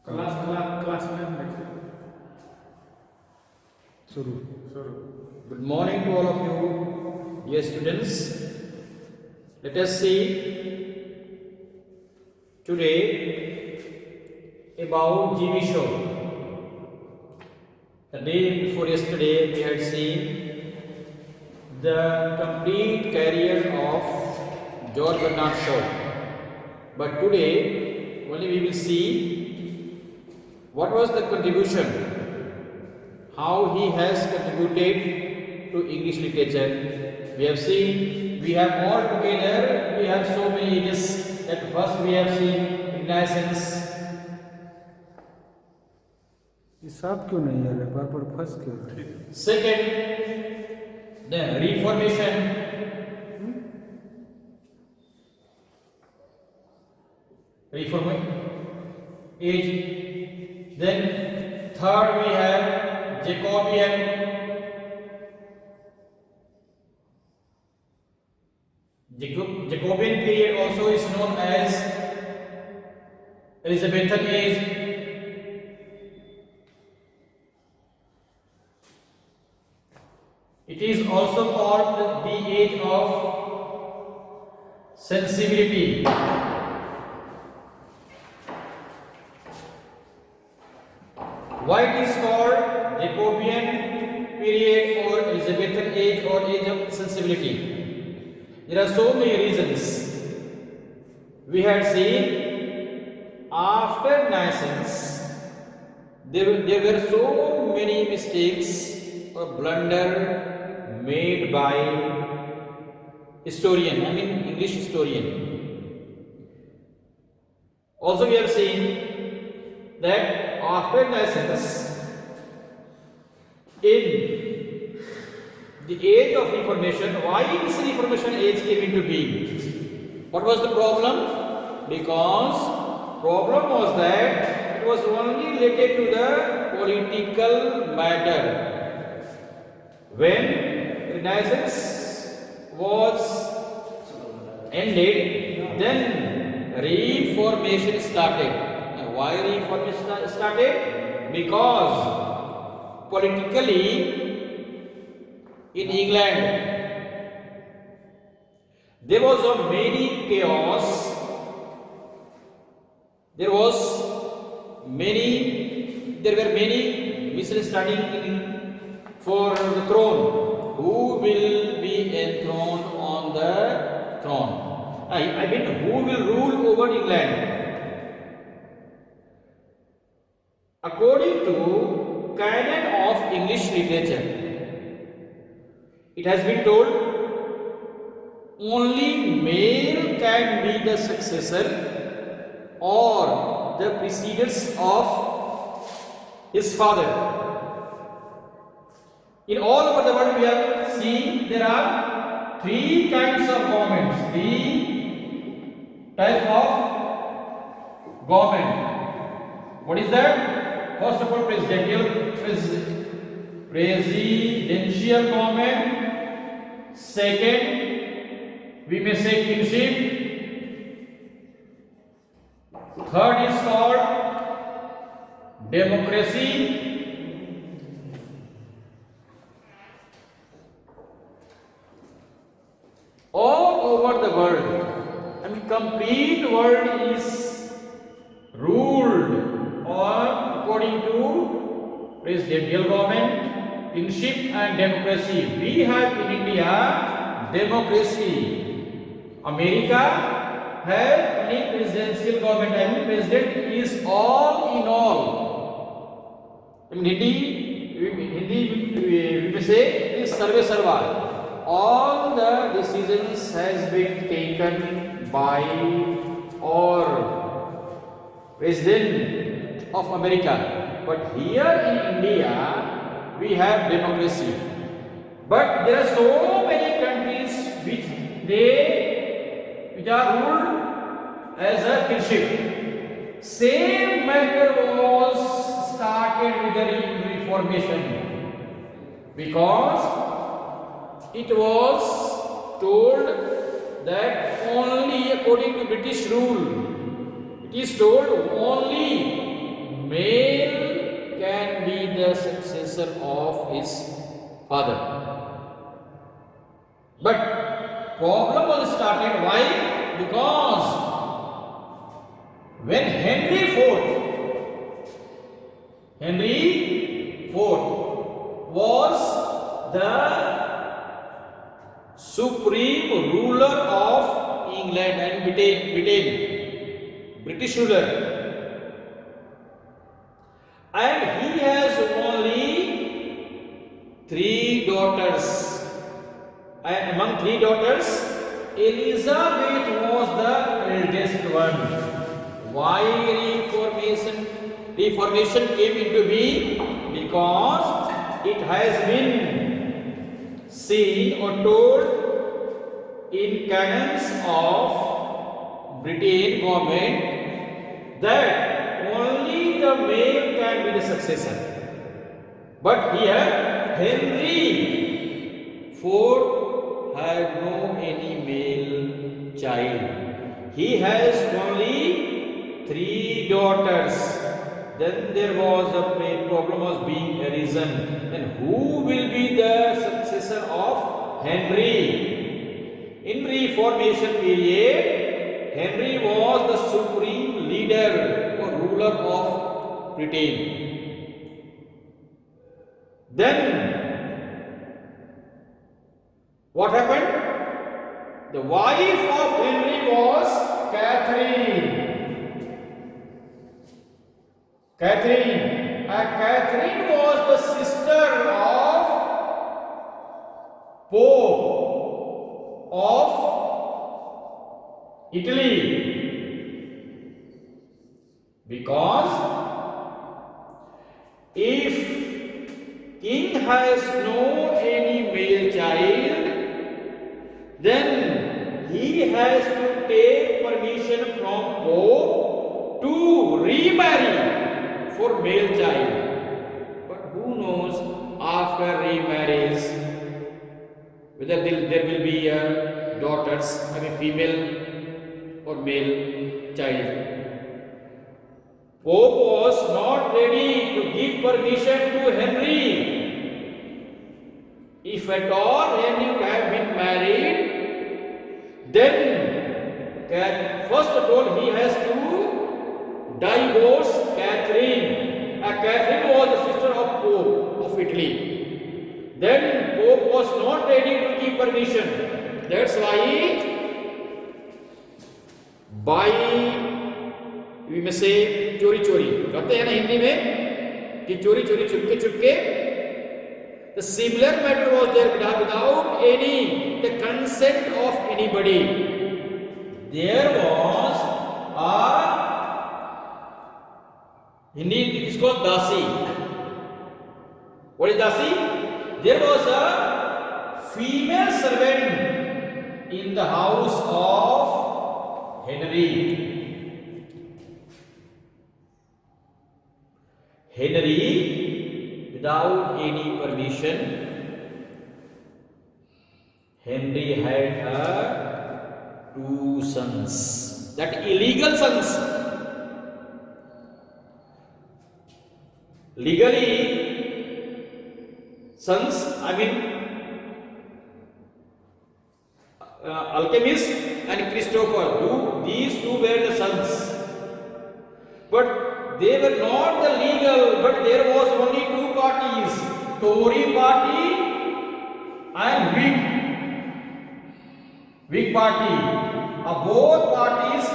Class में शुरू। Good morning to all of you, dear students. Let us see today about GV show. The day before yesterday we had seen the complete career of George Bernard Shaw. But today only we will see what was the contribution, how he has contributed to English literature. We have seen, we have all together, we have so many ages. At first we have seen Renaissance. हिसाब क्यों नहीं आ रहा, बार बार फंस क्यों रहा है? Second, the Reformation. Age. Then third we have Jacobean. Jacobean period also is known as Elizabethan age. It is also called the age of sensibility. Why it is called Jacobean period or Elizabethan age or age of sensibility? There are so many reasons. We had seen after Renaissance there were so many mistakes or blunder made by English historian. Also we have seen that after Renaissance, in the age of Reformation, why this Reformation age came into being? What was the problem? Because problem was that it was only related to the political matter. When Renaissance was ended, then Reformation started. Why Reformation started? Because politically in England there was a many chaos. There were many misunderstanding for the throne. Who will be enthroned on the throne? Who will rule over England? According to canon of English literature, it has been told only male can be the successor or the preceders of his father. In all over the world we have seen there are three kinds of governments, three types of government. What is that? First of all, presidential government. Second, we may say kingship. Third is called democracy. All over the world, complete world is ruled or according to presidential government, kingship and democracy. We have in India democracy. America has only presidential government. President is all in all. In Hindi we may say is sarve sarva. All the decisions has been taken by or president of America. But here in India we have democracy. But there are so many countries which are ruled as a kingship. Same matter was started with the Reformation, because it was told that only according to British rule, it is told only successor of his father. But problem was started. Why? Because when Henry IV was the supreme ruler of England and Britain, British ruler, and he has only 3 daughters, and among 3 daughters, Elizabeth was the eldest one. Why Reformation came into being? Because it has been seen or told in canons of Britain government that only the male can be the successor. But here Henry IV had no any male child. He has only 3 daughters. Then there was a problem was being arisen. Then who will be the successor of Henry? In Reformation period, Henry was the supreme leader or ruler of Britain. Then what happened? The wife of Henry was Catherine. Catherine was the sister of Pope of Italy. Because if king has no any male child, then he has to take permission from Pope to remarry for male child. But who knows after remarriage whether there will be daughters, female or male child. Pope was not ready to give permission to Henry. If at all Henry would have been married, then first of all he has to divorce Catherine. Catherine was the sister of Pope of Italy. Then Pope was not ready to give permission. That's why by we may say चोरी कहते हैं ना हिंदी में कि चोरी चुपके. The similar matter was there without any the consent of anybody. There was a Hindi it is called dasi. What is dasi? There was a female servant in the house of Henry. Without any permission, Henry had 2 sons, that illegal sons. Legally sons, Alchemist and Christopher, these 2 were the sons, but they were not the legal, but there was only 2 parties, Tory party and Whig party. Both parties,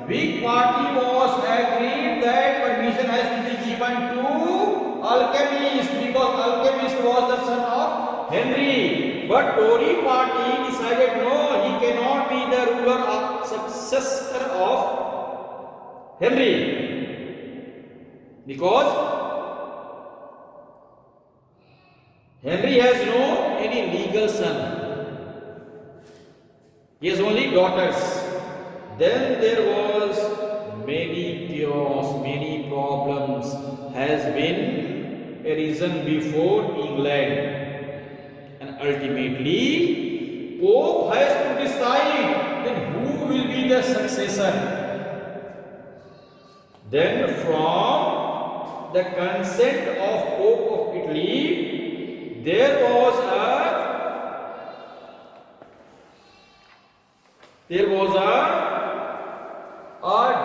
Whig party was agreed that permission has to be given to Alchemist because Alchemist was the son of Henry. But Tory party decided no, he cannot be the ruler of successor of Henry. Because Henry has no any legal son. He has only daughters. Then there was many chaos, many problems has been arisen before England. And ultimately, Pope has to decide then who will be the successor. Then from the consent of Pope of Italy, there was a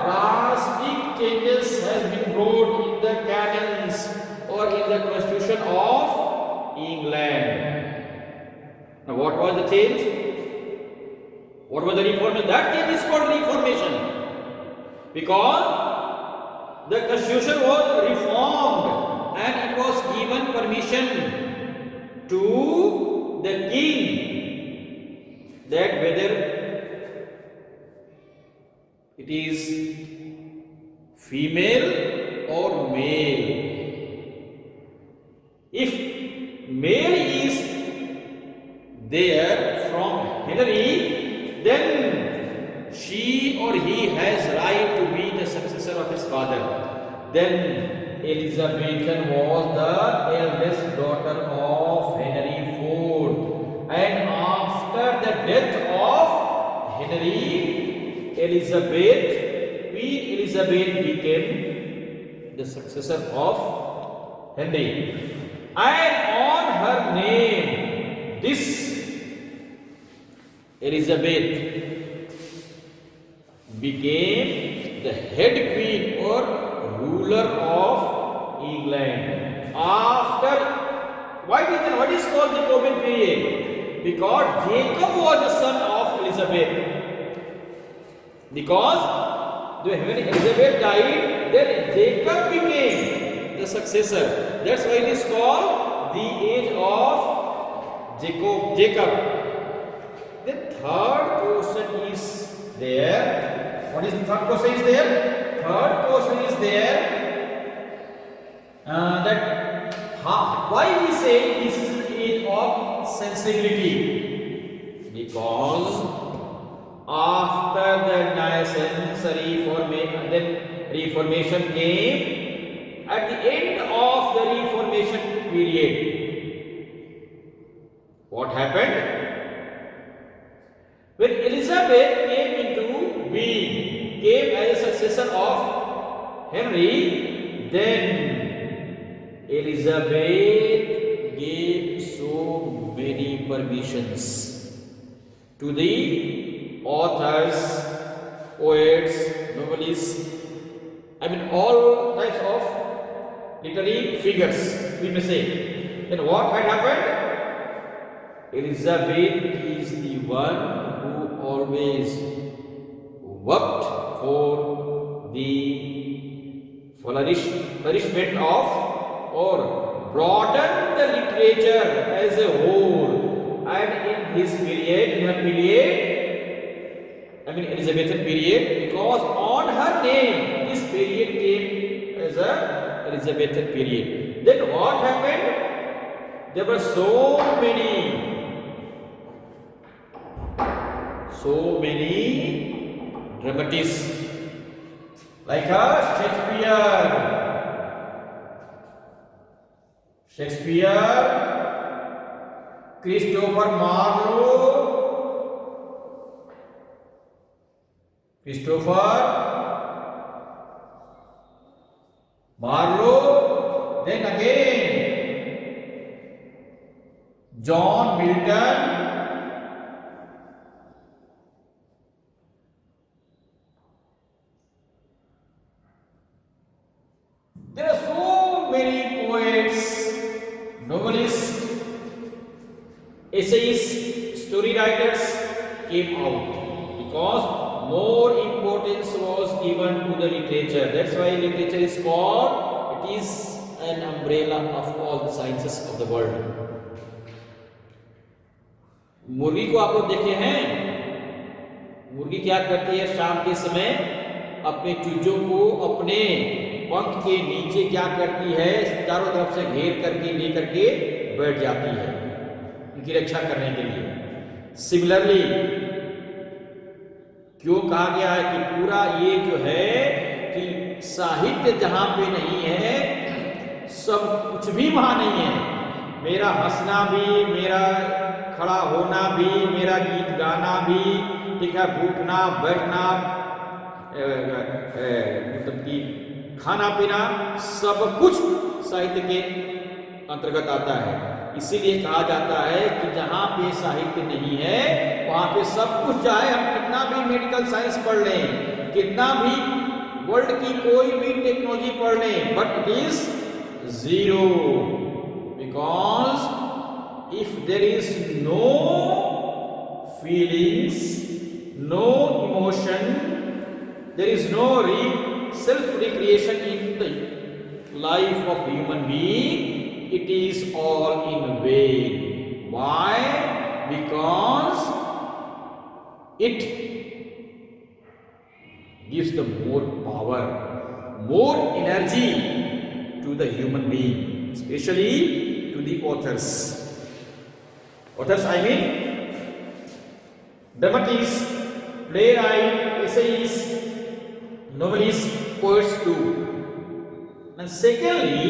drastic changes has been brought in the canons or in the constitution of England. Now what was the change? What was the reformation? That change is called reformation, because the constitution was reformed and it was given permission to the king that whether it is female or male. If male is there from Henry, then she or he has right to be the successor of his father. Then Elizabeth was the eldest daughter of Henry IV, and after the death of Henry, Queen Elizabeth became the successor of Henry, and on her name, this Elizabeth became the head queen or ruler of England. After what is called the Corbin period? Because Jacob was the son of Elizabeth. Because when Elizabeth died, then Jacob became the successor. That's why it is called the age of Jacob. The third question is there. What is the third question is there? Third question is there why we say this is the age of sensibility? Because after the Renaissance Reformation came, at the end of the Reformation period, what happened? When Elizabeth came into being, came as a successor of Henry, then Elizabeth gave so many permissions to the authors, poets, novelists, all types of literary figures, we may say. Then what had happened? Elizabeth is the one who always worked for the flourishment of or broaden the literature as a whole. And in his period, Elizabethan period, because on her name this period came as a Elizabethan period. Then what happened? There were so many dramatists like Shakespeare, Christopher Marlowe, then again John Milton, there are so many poets, novelists, essayists, story writers came out because more importance was given to the literature. That's why literature is called, it is an umbrella of all the sciences of the world. मुर्गी को आप लोग देखे हैं, मुर्गी क्या करती है? शाम के समय अपने चूजों को अपने पंख के नीचे क्या करती है? चारों तरफ से घेर करके लेकर के बैठ जाती है उनकी रक्षा करने के लिए। सिमिलरली क्यों कहा गया है कि पूरा ये जो है कि साहित्य जहां पे नहीं है, सब कुछ भी वहां नहीं है। मेरा हंसना भी, मेरा खड़ा होना भी, मेरा गीत गाना भी, ठीक है, उठना बैठना, मतलब कि खाना पीना सब कुछ साहित्य के अंतर्गत आता है। इसीलिए कहा जाता है कि जहां पे साहित्य नहीं है वहां पे सब कुछ, चाहे हम कितना भी मेडिकल साइंस पढ़ लें, कितना भी वर्ल्ड की कोई भी टेक्नोलॉजी पढ़ लें, but it is zero, because if there is no feelings, no emotion, there is no self recreation in the life of human being, it is all in vain. Why? Because it gives the more power, more energy to the human being, especially to the authors. Authors, I mean dramatists, playwright, essayists, novelists, poets too. And secondly,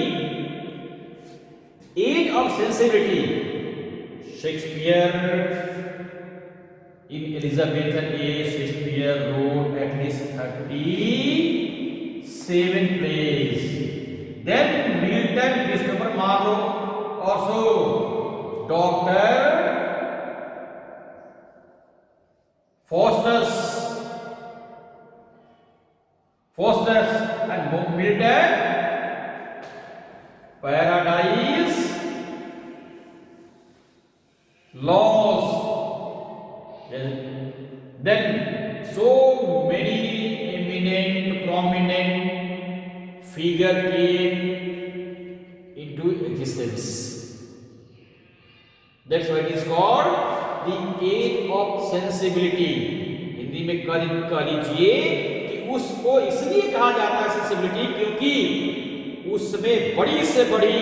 age of sensibility. Shakespeare, in Elizabethan age, Shakespeare wrote at least 37 plays. Then Milton, Christopher Marlowe, also Dr. Faustus and Milton, Paradise Lost. Then so many eminent, prominent figure came into existence. That's why it is called the age of sensibility. Hindi में कह लीजिए कि उसको इसलिए कहा जाता है sensibility क्योंकि उसमें बड़ी से बड़ी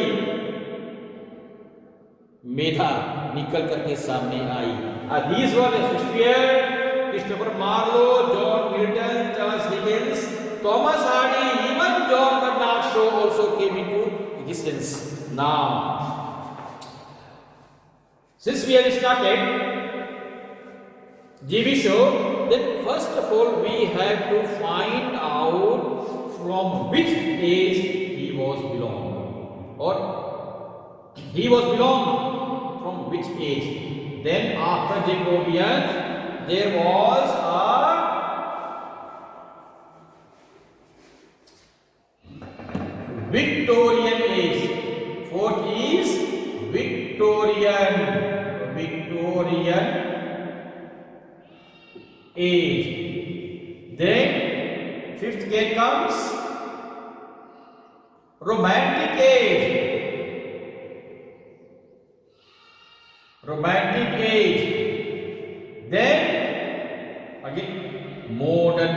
मेधा निकल करके सामने आई। These were Shakespeare, Christopher Marlowe, John Milton, Charles Dickens, Thomas Hardy, even John Bernard Shaw also came into existence. Now, since we have started GV show, then first of all we have to find out from which age he was belong, or he was belong from which age. Then after Jacobean there was a Victorian age. Fourth is Victorian age. Then fifth age comes Romantic age. Then again modern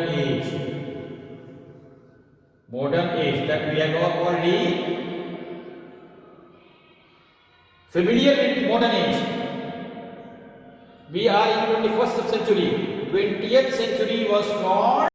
age that we are already familiar with. Modern age, we are in 21st century. 20th century was called